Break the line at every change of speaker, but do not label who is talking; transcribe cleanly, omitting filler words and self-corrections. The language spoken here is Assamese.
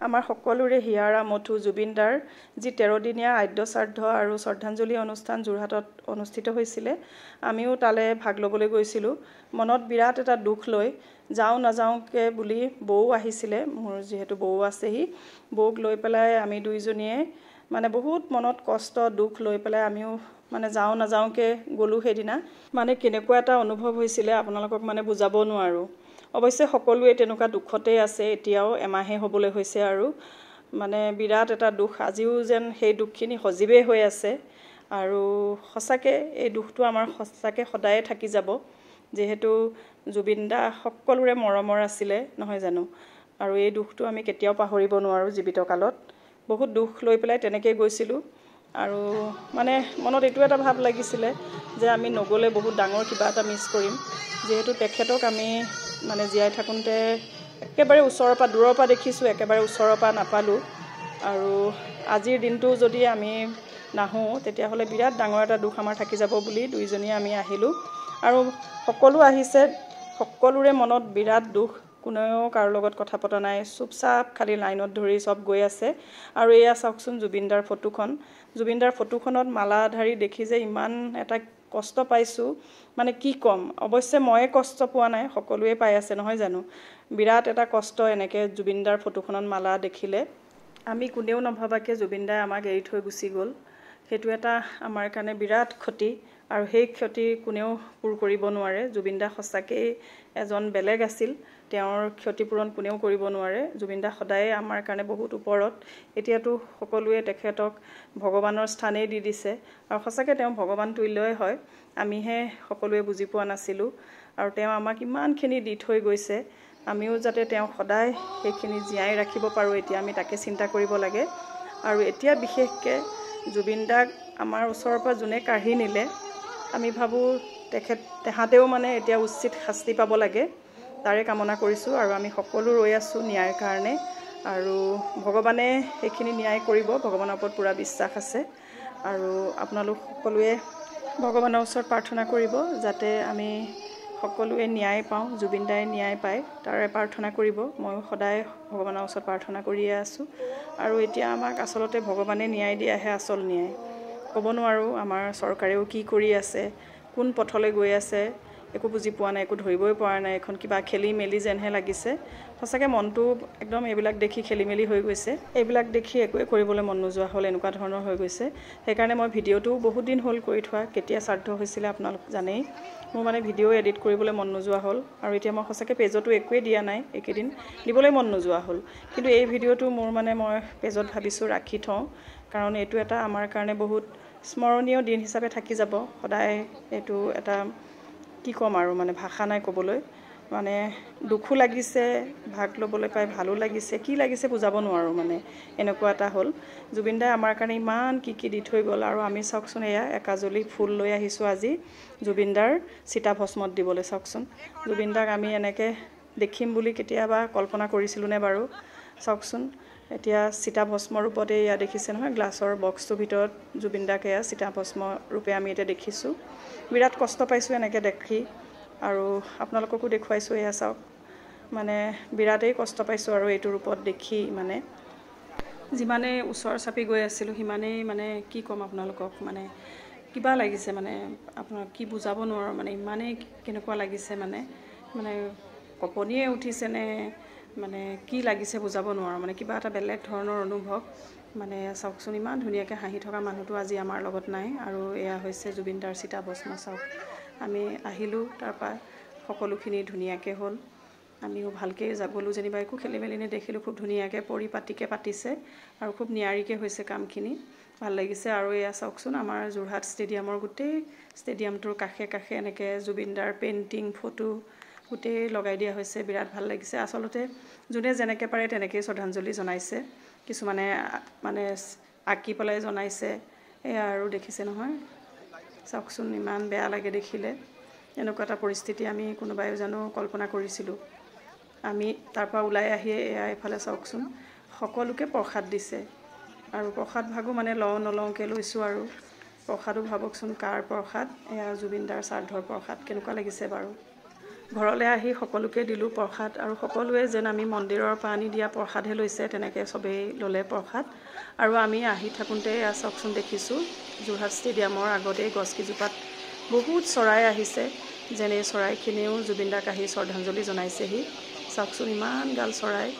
আমাৰ সকলোৰে হিয়াৰা মথু জুবিনদাৰ যি 13 দিনীয়া আদ্য শ্ৰাদ্ধ আৰু শ্ৰদ্ধাঞ্জলি অনুষ্ঠান যোৰহাটত অনুষ্ঠিত হৈছিলে আমিও তালে ভাগ ল'বলৈ গৈছিলোঁ মনত বিৰাট এটা দুখ লৈ যাওঁ নাযাওঁকে বুলি বৌ আহিছিলে মোৰ যেহেতু বৌ আছেহি বৌক লৈ পেলাই আমি দুইজনীয়ে মানে বহুত মনত কষ্ট দুখ লৈ পেলাই আমিও মানে যাওঁ নাযাওঁকে গ'লো সেইদিনা মানে কেনেকুৱা এটা অনুভৱ হৈছিলে আপোনালোকক মানে বুজাব নোৱাৰো অৱশ্যে সকলোৱে তেনেকুৱা দুখতে আছে এতিয়াও এমাহে হ'বলৈ হৈছে আৰু মানে বিৰাট এটা দুখ আজিও যেন সেই দুখখিনি সজীৱে হৈ আছে আৰু সঁচাকে এই দুখটো আমাৰ সঁচাকে সদায় থাকি যাব যেহেতু জুবিনদা সকলোৰে মৰমৰ আছিলে নহয় জানো আৰু এই দুখটো আমি কেতিয়াও পাহৰিব নোৱাৰো জীৱিত কালত বহুত দুখ লৈ পেলাই তেনেকৈ গৈছিলোঁ আৰু মানে মনত এইটো এটা ভাৱ লাগিছিলে যে আমি নগলে বহুত ডাঙৰ কিবা এটা মিছ কৰিম যেহেতু তেখেতক আমি মানে জীয়াই থাকোঁতে একেবাৰে ওচৰৰ পৰা দূৰৰ পৰা দেখিছোঁ একেবাৰে ওচৰৰ পৰা নাপালোঁ আৰু আজিৰ দিনটো যদি আমি নাহো তেতিয়াহ'লে বিৰাট ডাঙৰ এটা দুখ আমাৰ থাকি যাব বুলি দুইজনীয়ে আমি আহিলোঁ আৰু সকলো আহিছে সকলোৰে মনত বিৰাট দুখ কোনেও কাৰো লগত কথা পতা নাই চুপচাপ খালি লাইনত ধৰি সব গৈ আছে আৰু এয়া চাওকচোন জুবিনদাৰ ফটোখনত মালাধাৰী দেখি যে ইমান এটা কষ্ট পাইছোঁ মানে কি কম অৱশ্যে ময়ে কষ্ট পোৱা নাই সকলোৱে পাই আছে নহয় জানো বিৰাট এটা কষ্ট এনেকে জুবিনদাৰ ফটোখনত মালা দেখিলে আমি কোনেও নভাবাকে জুবিনদাই আমাক এৰি থৈ গুচি গ'ল সেইটো এটা আমাৰ কাৰণে বিৰাট ক্ষতি আৰু সেই ক্ষতি কোনেও পূৰ কৰিব নোৱাৰে জুবিনদা সঁচাকৈ এজন বেলেগ আছিল তেওঁৰ ক্ষতিপূৰণ কোনেও কৰিব নোৱাৰে জুবিনদা সদায় আমাৰ কাৰণে বহুত ওপৰত এতিয়াতো সকলোৱে তেখেতক ভগৱানৰ স্থানেই দি দিছে আৰু সঁচাকৈ তেওঁ ভগৱান তুল্যই হয় আমিহে সকলোৱে বুজি পোৱা নাছিলোঁ আৰু তেওঁ আমাক ইমানখিনি দি থৈ গৈছে আমিও যাতে তেওঁ সদায় সেইখিনি জীয়াই ৰাখিব পাৰোঁ এতিয়া আমি তাকে চিন্তা কৰিব লাগে আৰু এতিয়া বিশেষকৈ জুবিনদাক আমাৰ ওচৰৰ পৰা যোনে কাঢ়ি নিলে আমি ভাবোঁ তেহাঁতেও মানে এতিয়া উচিত শাস্তি পাব লাগে তাৰে কামনা কৰিছোঁ আৰু আমি সকলো ৰৈ আছোঁ ন্যায়ৰ কাৰণে আৰু ভগৱানে সেইখিনি ন্যায় কৰিব ভগৱানৰ ওপৰত পূৰা বিশ্বাস আছে আৰু আপোনালোক সকলোৱে ভগৱানৰ ওচৰত প্ৰাৰ্থনা কৰিব যাতে আমি সকলোৱে ন্যায় পাওঁ জুবিনদাই ন্যায় পায় তাৰে প্ৰাৰ্থনা কৰিব ময়ো সদায় ভগৱানৰ ওচৰত প্ৰাৰ্থনা কৰিয়ে আছোঁ আৰু এতিয়া আমাক আচলতে ভগৱানে ন্যায় দিয়াহে আচল ন্যায় ক'ব নোৱাৰোঁ আমাৰ চৰকাৰেও কি কৰি আছে কোন পথলৈ গৈ আছে একো বুজি পোৱা নাই একো ধৰিবই পৰা নাই এখন কিবা খেলি মেলি যেনহে লাগিছে সঁচাকৈ মনটো একদম এইবিলাক দেখি খেলি মেলি হৈ গৈছে এইবিলাক দেখি একোৱে কৰিবলৈ মন নোযোৱা হ'ল এনেকুৱা ধৰণৰ হৈ গৈছে সেইকাৰণে মই ভিডিঅ'টো বহুত দিন হ'ল কৰি থোৱা কেতিয়া শ্ৰাদ্ধ হৈছিলে আপোনালোক জানেই মোৰ মানে ভিডিঅ' এডিট কৰিবলৈ মন নোযোৱা হ'ল আৰু এতিয়া মই সঁচাকৈ পেজতো একোৱেই দিয়া নাই এইকেইদিন দিবলৈ মন নোযোৱা হ'ল কিন্তু এই ভিডিঅ'টো মোৰ মানে মই পেজত ভাবিছোঁ ৰাখি থওঁ কাৰণ এইটো এটা আমাৰ কাৰণে বহুত স্মৰণীয় দিন হিচাপে থাকি যাব সদায় এইটো এটা কি ক'ম আৰু মানে ভাষা নাই ক'বলৈ মানে দুখো লাগিছে ভাগ ল'বলৈ পাই ভালো লাগিছে কি লাগিছে বুজাব নোৱাৰোঁ মানে এনেকুৱা এটা হ'ল জুবিনদাই আমাৰ কাৰণে ইমান কি দি থৈ গ'ল আৰু আমি চাওকচোন এয়া একাজলি ফুল লৈ আহিছোঁ আজি জুবিনদাৰ চিতাভস্মত দিবলৈ চাওকচোন জুবিনদাক আমি এনেকৈ দেখিম বুলি কেতিয়াবা কল্পনা কৰিছিলোঁ নে বাৰু চাওকচোন এতিয়া চিতাভস্ম ৰূপতে এয়া দেখিছে নহয় গ্লাছৰ বক্সটোৰ ভিতৰত জুবিনদাক এয়া চিতাভস্ম ৰূপে আমি এতিয়া দেখিছোঁ বিৰাট কষ্ট পাইছোঁ এনেকৈ দেখি আৰু আপোনালোককো দেখুৱাইছোঁ এয়া চাওক মানে বিৰাটেই কষ্ট পাইছোঁ আৰু এইটো ৰূপত দেখি মানে যিমানেই ওচৰ চাপি গৈ আছিলোঁ সিমানেই মানে কি ক'ম আপোনালোকক মানে কিবা লাগিছে মানে আপোনাক কি বুজাব নোৱাৰোঁ মানে ইমানেই কেনেকুৱা লাগিছে মানে কঁপনিয়ে উঠিছেনে মানে কি লাগিছে বুজাব নোৱাৰোঁ মানে কিবা এটা বেলেগ ধৰণৰ অনুভৱ মানে চাওকচোন ইমান ধুনীয়াকৈ হাঁহি থকা মানুহটো আজি আমাৰ লগত নাই আৰু এয়া হৈছে জুবিনদাৰ চিতাভস্ম চাওক আমি আহিলোঁ তাৰপৰা সকলোখিনি ধুনীয়াকৈ হ'ল আমিও ভালকৈ গ'লোঁ যেনিবা একো খেলি মেলি নেদেখিলোঁ খুব ধুনীয়াকৈ পৰিপাটিকৈ পাতিছে আৰু খুব নিয়াৰিকৈ হৈছে কামখিনি ভাল লাগিছে আৰু এয়া চাওকচোন আমাৰ যোৰহাট ষ্টেডিয়ামৰ গোটেই ষ্টেডিয়ামটোৰ কাষে কাষে এনেকৈ জুবিনদাৰ পেইণ্টিং ফটো গোটেই লগাই দিয়া হৈছে বিৰাট ভাল লাগিছে আচলতে যোনে যেনেকৈ পাৰে তেনেকৈয়ে শ্ৰদ্ধাঞ্জলি জনাইছে কিছুমানে মানে আঁকি পেলাই জনাইছে এয়া আৰু দেখিছে নহয় চাওকচোন ইমান বেয়া লাগে দেখিলে এনেকুৱা এটা পৰিস্থিতি আমি কোনোবাই জানো কল্পনা কৰিছিলোঁ আমি তাৰপৰা ওলাই আহি এয়া এইফালে চাওকচোন সকলোকে প্ৰসাদ দিছে আৰু প্ৰসাদ ভাগো মানে নলওঁকৈ লৈছোঁ আৰু প্ৰসাদো ভাবকচোন কাৰ প্ৰসাদ এয়া জুবিনদাৰ শ্ৰাদ্ধৰ প্ৰসাদ কেনেকুৱা লাগিছে বাৰু ঘৰলৈ আহি সকলোকে দিলোঁ প্ৰসাদ আৰু সকলোৱে যেন আমি মন্দিৰৰ পৰা আনি দিয়া প্ৰসাদহে লৈছে তেনেকৈ চবেই ল'লে প্ৰসাদ আৰু আমি আহি থাকোঁতে চাওকচোন দেখিছোঁ যোৰহাট ষ্টেডিয়ামৰ আগতেই গছকেইজোপাত বহুত চৰাই আহিছে যেনে চৰাইখিনিও জুবিন দাক আহি শ্ৰদ্ধাঞ্জলি জনাইছেহি চাওকচোন ইমান গাল চৰাই